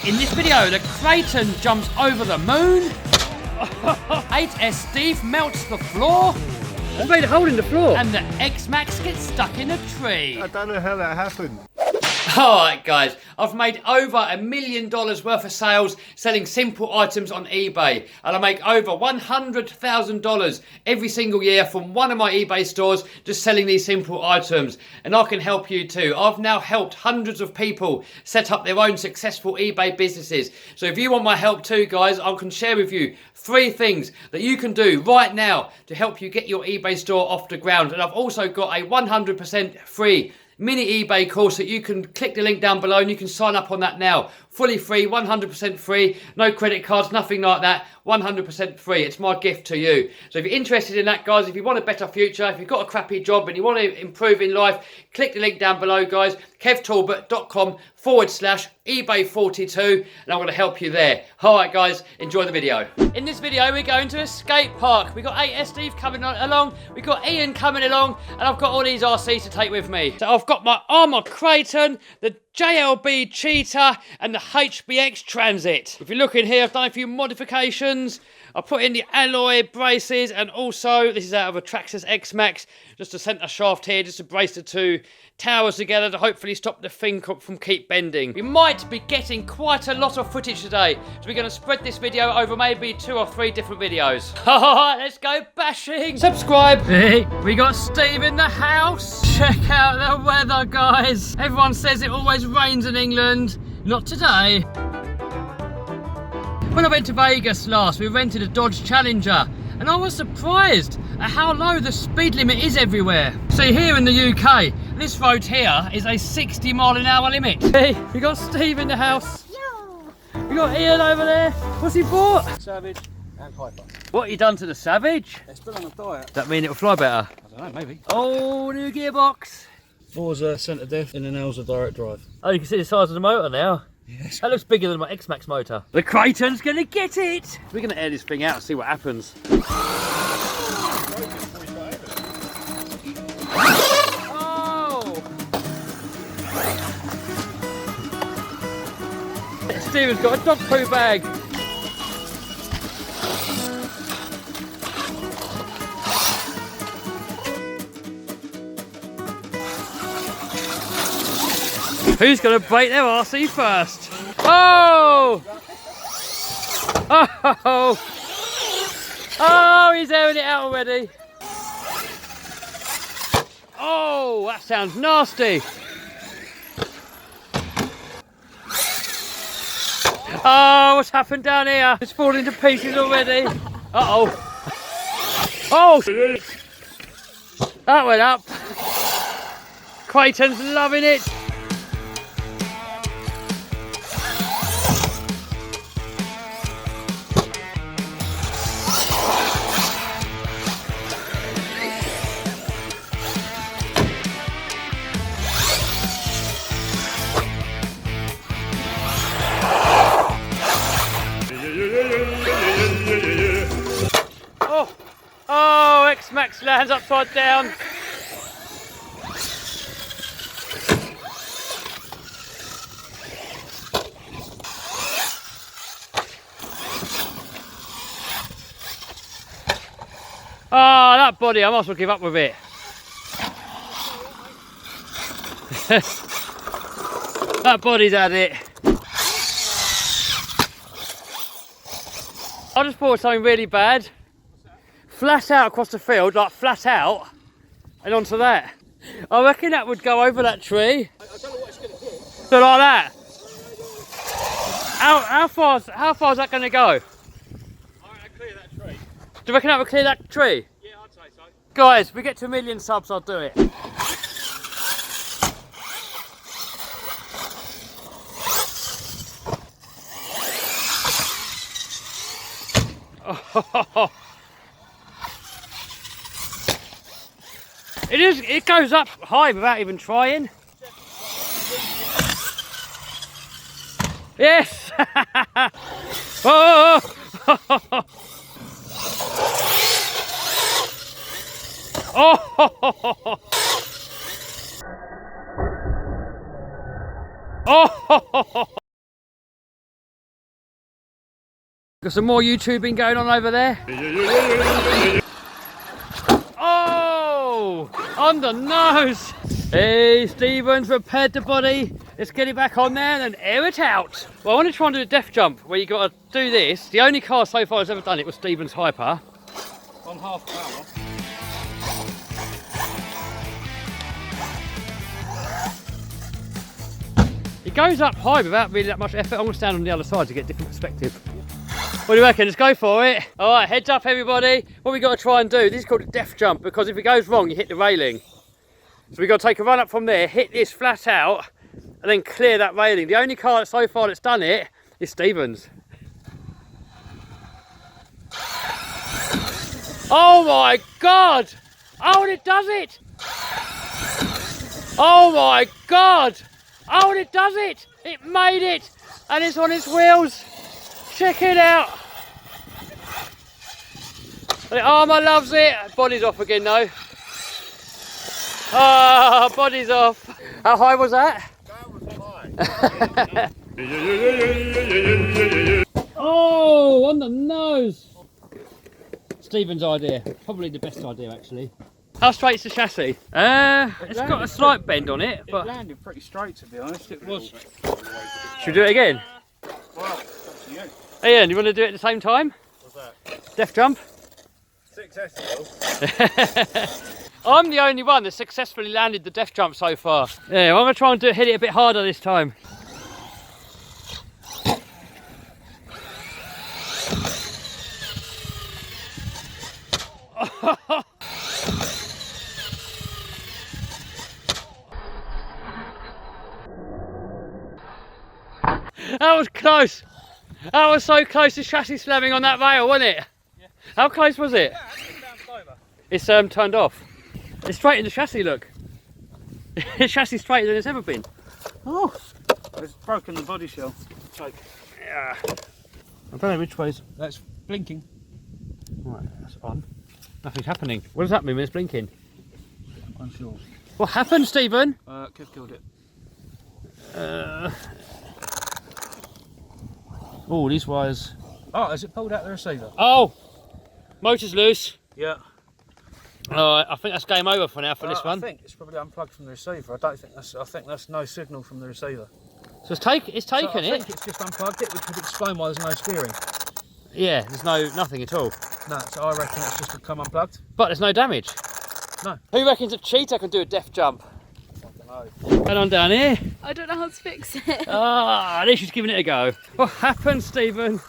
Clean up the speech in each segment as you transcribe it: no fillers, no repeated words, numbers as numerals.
In this video, the Kraton jumps over the moon. 8S Steve melts the floor. I made a hole in the floor. And the X-Max gets stuck in a tree. I don't know how that happened. Alright guys, I've made over $1 million worth of sales selling simple items on eBay, and I make over $100,000 every single year from one of my eBay stores just selling these simple items, and I can help you too. I've now helped hundreds of people set up their own successful eBay businesses. So if you want my help too guys, I can share with you 3 things that you can do right now to help you get your eBay store off the ground. And I've also got a 100% free mini eBay course that you can click the link down below and you can sign up on that now. Fully free, 100% free, no credit cards, nothing like that, 100% free. It's my gift to you. So if you're interested in that guys, if you want a better future, if you've got a crappy job and you want to improve in life, click the link down below guys, kevtalbot.com/eBay42, and I'm going to help you there. Alright guys, enjoy the video. In this video we're going to a skate park. We've got 8S Steve coming along, we've got Ian coming along, and I've got all these RCs to take with me. So I've got my Arrma Kraton, the JLB Cheetah, and the HBX Transit. If you look in here, I've done a few modifications. I put in the alloy braces, and also this is out of a Traxxas X-Max, just a centre shaft here just to brace the 2 towers together to hopefully stop the thing from keep bending. We might be getting quite a lot of footage today, so we're going to spread this video over maybe 2 or 3 different videos. Alright, let's go bashing. Subscribe. Hey, we got Steve in the house. Check out the weather guys. Everyone says it always rains in England. Not today. When I went to Vegas last, we rented a Dodge Challenger, and I was surprised at how low the speed limit is everywhere. See, here in the UK, this road here is a 60-mile-an-hour limit. Hey, we got Steve in the house. Yo. We got Ian over there. What's he bought? Savage and Hyper. What you done to the Savage? It's still on a diet. Does that mean it'll fly better? I don't know, maybe. Oh, new gearbox. Four's centre diff and the nails are direct drive. Oh, you can see the size of the motor now. Yes. That looks bigger than my X-Max motor. The Kraton's gonna get it! We're gonna air this thing out and see what happens. Oh! Steven's got a dog poo bag. Who's going to break their RC first? Oh! Oh! Oh, he's airing it out already. Oh, that sounds nasty. Oh, what's happened down here? It's falling to pieces already. Uh-oh. Oh! That went up. Kraton's loving it. Oh, X-Max lands upside down. Oh, that body, I might as well give up with it. That body's had it. I just bought something really bad. Flat out across the field, like flat out, and onto that. I reckon that would go over that tree. I don't know what it's going to hit. So like that. How far is that going to go? I clear that tree. Do you reckon that would clear that tree? Yeah, I'd say so. Guys, if we get to 1 million subs, I'll do it. Oh. It goes up high without even trying. Yes! Oh! Oh! Oh! Got some more YouTubing going on over there. Oh, on the nose. Hey, Stephen's repaired the body. Let's get it back on there and air it out. Well, I want to try and do a death jump where you got to do this. The only car so far that's ever done it was Stephen's Hyper. On half power. It goes up high without really that much effort. I'm going to stand on the other side to get different perspective. What do you reckon? Let's go for it. All right, heads up, everybody. What we got to try and do, this is called a death jump, because if it goes wrong, you hit the railing. So we've got to take a run up from there, hit this flat out, and then clear that railing. The only car so far that's done it is Stephen's. Oh my God! Oh, and it does it! Oh my God! Oh, and it does it! It made it! And it's on its wheels! Check it out! The Arrma loves it! Body's off again though. Ah, body's off. How high was that? That was high. Oh, on the nose! Stephen's idea. Probably the best idea actually. How straight's the chassis? It's got a slight bend on it, but... It landed pretty straight, to be honest. It was. Should we do it again? Well, it's up to you. Ian, you want to do it at the same time? What's that? Death jump? Successful. I'm the only one that successfully landed the death jump so far. Yeah, I'm going to try and hit it a bit harder this time. That was close. That was so close to chassis slamming on that rail, wasn't it? Yeah. How close was it? It's turned off. It's straight in the chassis, look. The chassis straighter than it's ever been. Oh, it's broken the body shell. Take. Yeah. I don't know which way's... That's blinking. Right, that's on. Nothing's happening. What does that mean when it's blinking? Unsure. What happened, Stephen? Kev killed it. Oh, these wires. Oh, has it pulled out the receiver? Oh! Motor's loose. Yeah. Alright, I think that's game over for now for this one. I think it's probably unplugged from the receiver. I think that's no signal from the receiver. So it's taken I it? think it's just unplugged it, which would explain why there's no steering. Yeah, there's nothing at all. No, so I reckon it's just come unplugged. But there's no damage. No. Who reckons a cheater can do a death jump? I don't know. Head on down here. I don't know how to fix it. Ah, at least she's giving it a go. What happened, Stephen?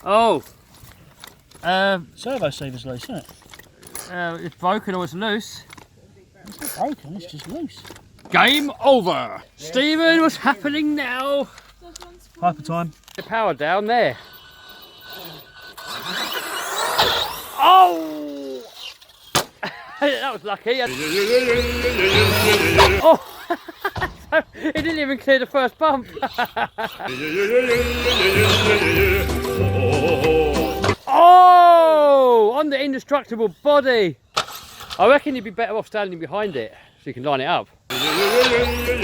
Oh. Servo saver's loose, isn't it? It's broken or it's loose. It's not broken, it's just loose. Game over. Yeah. Stephen, what's happening now? Hyper time. The power down there. Oh! That was lucky. Oh! It didn't even clear the first bump. Oh! On the indestructible body. I reckon you'd be better off standing behind it so you can line it up.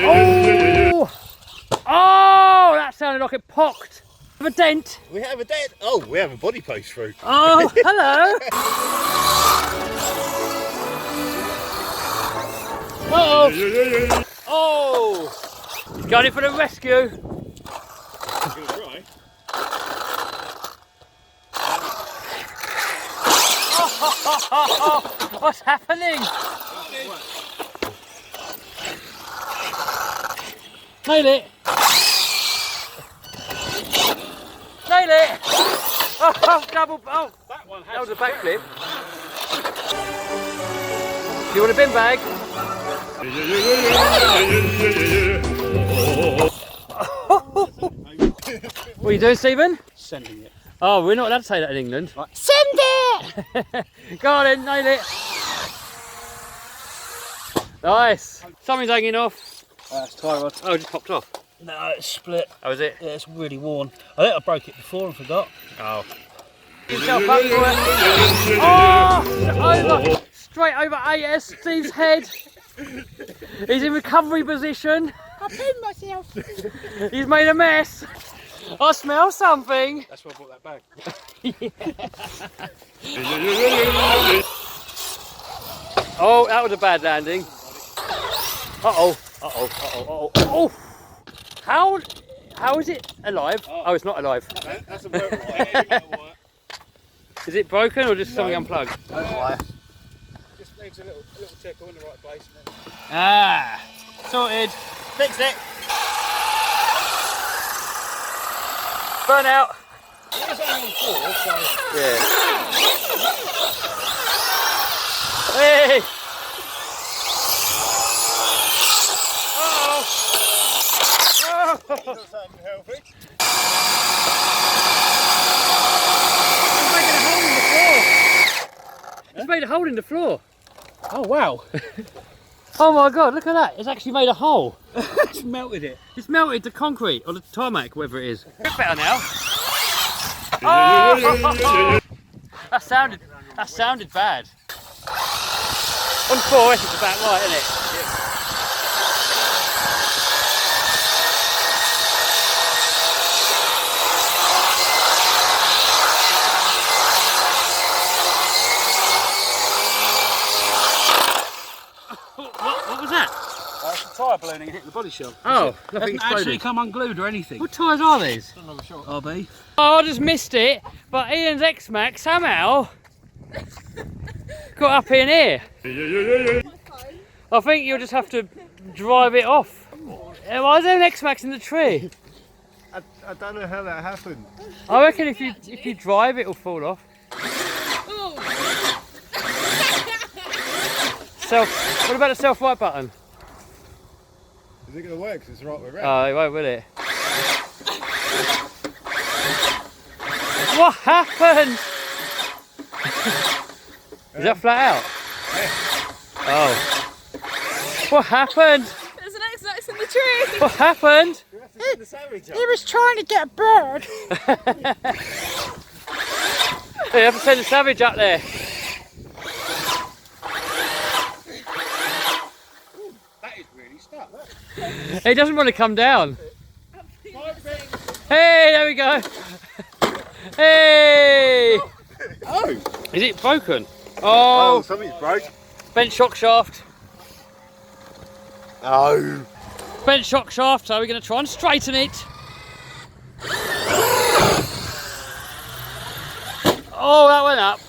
Oh! Oh! That sounded like it pocked. Have a dent. We have a dent. Oh, we have a body post through. Oh, hello. Uh-oh. Oh. He's going in for the rescue. Oh, what's happening? Nail it. Nail it. Oh, double. Oh, that was a backflip. Do you want a bin bag? What are you doing, Stephen? Sending it. Oh, we're not allowed to say that in England. Right. Send it! Go on then, nail it. Nice. Something's hanging off. That's tie rod. Oh, it just popped off. No, it's split. Oh, is it? Yeah, it's really worn. I think I broke it before and forgot. Oh. Get yourself up for it. Oh, over. Straight over AS Steve's head. He's in recovery position. I pinned myself. He's made a mess. I smell something. That's why I bought that bag. Oh, that was a bad landing. Uh-oh, uh-oh, uh-oh, uh-oh. Oh! How is it alive? Oh, it's not alive. That's a work wire. Is it broken or just something unplugged? Just needs a little tickle in the right place. And then... Ah, sorted. Fixed it. Burn out. It's only on 4, so... Yeah. Hey! Oh! Not something healthy. It's made a hole in the floor. Oh, wow. Oh my god, look at that. It's actually made a hole. It's melted it. It's melted the concrete or the tarmac, whatever it is. A bit better now. Oh! That sounded bad. On 4S it's about right, isn't it? What was that? That's the tyre ballooning hitting the body shell. Oh, It nothing hasn't actually exploded. come unglued or anything. What tyres are these? RB. Oh, I just missed it, but Ian's X-Max somehow got up in here. I think you'll just have to drive it off. Why is there an X-Max in the tree? I don't know how that happened. I reckon if you drive it will fall off. What about the self-wipe button? Is it going to work? 'Cause it's right way around. Oh, it won't, will it? What happened? Is that flat out? Oh. What happened? There's an X-Max in the tree. What happened? He was trying to get a bird. You have to send the Savage up there. That is really stuck. He doesn't want to come down. Hey, there we go. Hey! Oh! Is it broken? Oh, Oh, something's broke. bent shock shaft. Oh! Bent shock shaft, so we're going to try and straighten it. Oh, that went up.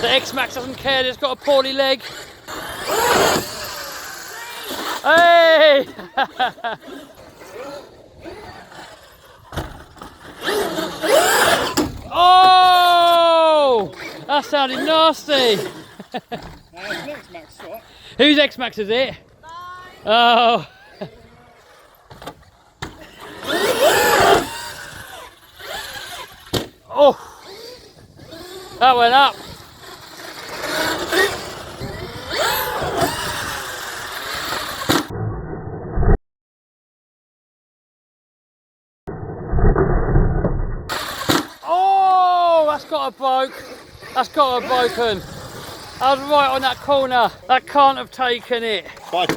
The X-Max doesn't care, it's got a poorly leg. Hey! Oh! That sounded nasty. X-Max swap. Whose X-Max is it? Oh. Oh. That went up. Oh, that's got a broke. That's got a broken. I was right on that corner. That can't have taken it. Fine.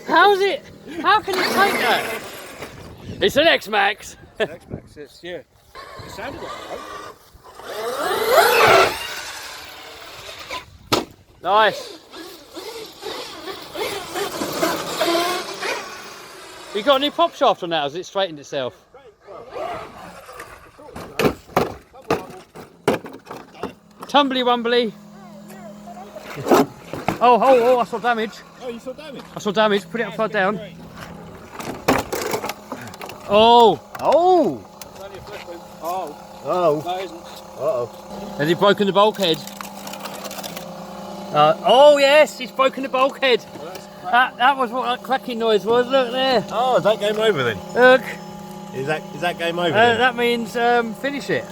How's it? How can it take that? It's an X-Max. X-Max, it's, yeah. It sounded like it. Nice. You got any pop shaft on that? Or has it straightened itself? Tumbly wumbly. Oh, I saw damage. Oh, you saw damage? I saw damage. Put it upside down. Oh. Oh! It's only a flip wing. Oh, Oh. no, it isn't. Uh-oh. Has he broken the bulkhead? Oh yes, he's broken the bulkhead. That was what that cracking noise was. Look there. Oh, is that game over then? Look. Is that game over then? That means finish it.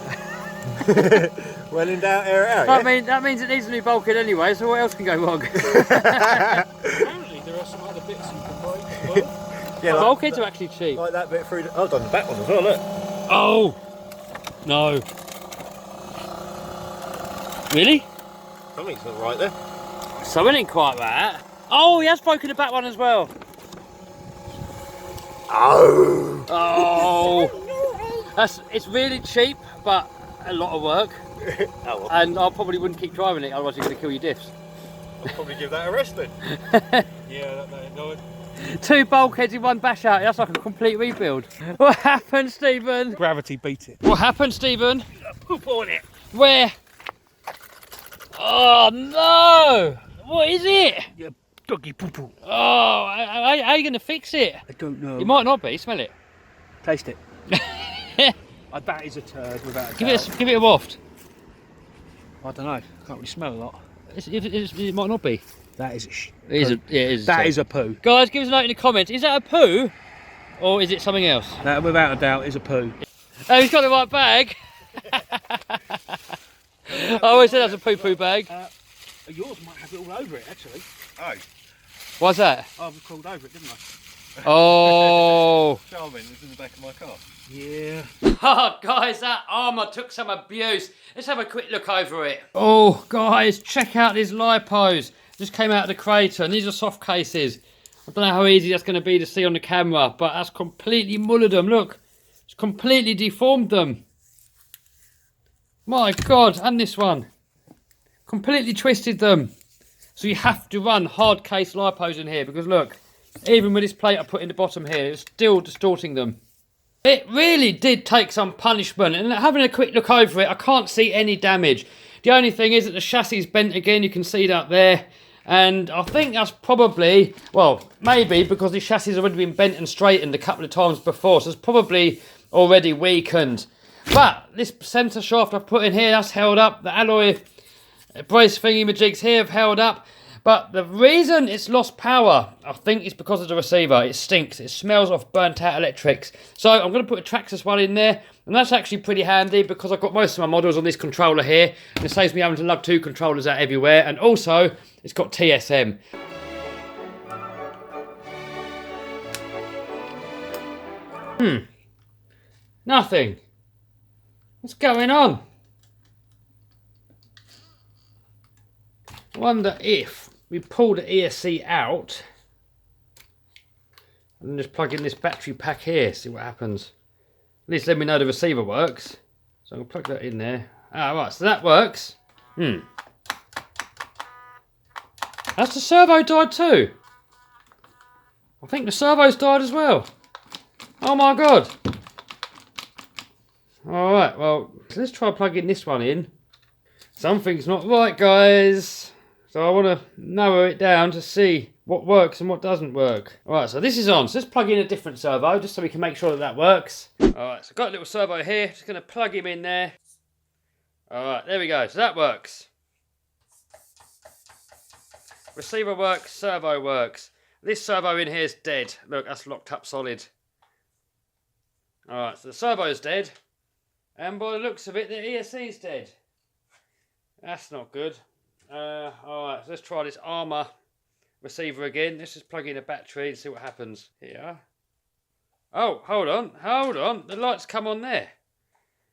Well in doubt, air it out, yeah? That means it needs a new bulkhead anyway. So what else can go wrong? Apparently there are some other bits you can break as well. Yeah, like, Bulkheads are actually cheap. like that bit through the... Oh, I've done the back one as well, look. Oh no! Really? Something's not right there. Something ain't quite that. Oh, he has broken the back one as well. Oh! Oh, it's really cheap, but a lot of work. Oh, well. And I probably wouldn't keep driving it, otherwise you're going to kill your diffs. I'll probably give that a rest then. Yeah, no. 2 bulkheads in 1 bash out, that's like a complete rebuild. What happened, Stephen? Gravity beat it. What happened, Stephen? Poop on it. Where? Oh no! What is it? Yeah, doggy poo poo. Oh, how are you going to fix it? I don't know. You might not be, smell it. Taste it. I bet it's a turd without a Give doubt. it a waft. I don't know. Can't really smell a lot. It might not be. That is It a poo. Guys, give us a note in the comments. Is that a poo? Or is it something else? That without a doubt is a poo. Oh, he's got the right bag. I always said that's a poo-poo bag. Yours might have it all over it, actually. Oh, What's that? I crawled over it, didn't I? Oh. Charmin was in the back of my car. Yeah. Oh, guys, that Arrma took some abuse. Let's have a quick look over it. Oh, guys, check out these lipos. Just came out of the Kraton. These are soft cases. I don't know how easy that's going to be to see on the camera, but that's completely mullered them. Look, it's completely deformed them. My God, and this one. Completely twisted them. So you have to run hard case lipos in here because look, even with this plate I put in the bottom here, it's still distorting them. It really did take some punishment, and having a quick look over it, I can't see any damage. The only thing is that the chassis is bent again, you can see that there. And I think that's probably, well, maybe because the chassis has already been bent and straightened a couple of times before, so it's probably already weakened. But this centre shaft I've put in here, that's held up. The alloy brace thingy-majigs here have held up. But the reason it's lost power, I think, is because of the receiver. It stinks. It smells of burnt out electrics. So I'm going to put a Traxxas one in there. And that's actually pretty handy because I've got most of my models on this controller here. And it saves me having to lug 2 controllers out everywhere. And also, it's got TSM. Nothing. What's going on? I wonder if we pull the ESC out and just plug in this battery pack here, see what happens. At least let me know the receiver works. So I'm going to plug that in there. Ah, right, so that works. Has the servo died too? I think the servo's died as well. Oh my God. Alright, well, let's try plugging this one in. Something's not right, guys. So I want to narrow it down to see what works and what doesn't work. Alright, so this is on. So let's plug in a different servo just so we can make sure that that works. Alright, so I've got a little servo here. Just going to plug him in there. Alright, there we go. So that works. Receiver works, servo works. This servo in here is dead. Look, that's locked up solid. Alright, so the servo's dead. And by the looks of it, the ESC's dead. That's not good. Alright, so let's try this Arrma receiver again. Let's just plug in a battery and see what happens. Here. Oh, hold on. The lights come on there.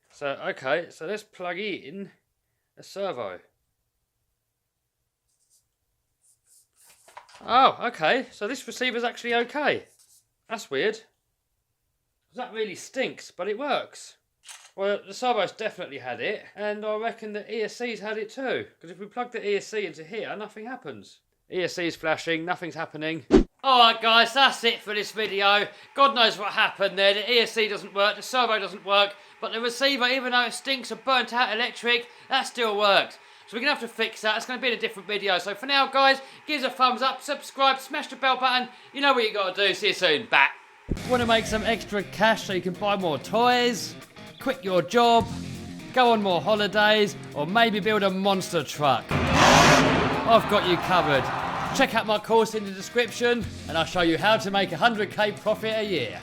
So, okay, so let's plug in a servo. Oh, okay, so this receiver's actually okay. That's weird. That really stinks, but it works. Well, the servo's definitely had it, and I reckon the ESC's had it too. Because if we plug the ESC into here, nothing happens. ESC's flashing, nothing's happening. Alright guys, that's it for this video. God knows what happened there. The ESC doesn't work, the servo doesn't work, but the receiver, even though it stinks of burnt out electric, that still works. So we're going to have to fix that. It's going to be in a different video. So for now, guys, give us a thumbs up, subscribe, smash the bell button. You know what you got to do. See you soon. Bye. Want to make some extra cash so you can buy more toys, quit your job, go on more holidays, or maybe build a monster truck? I've got you covered. Check out my course in the description and I'll show you how to make 100k profit a year.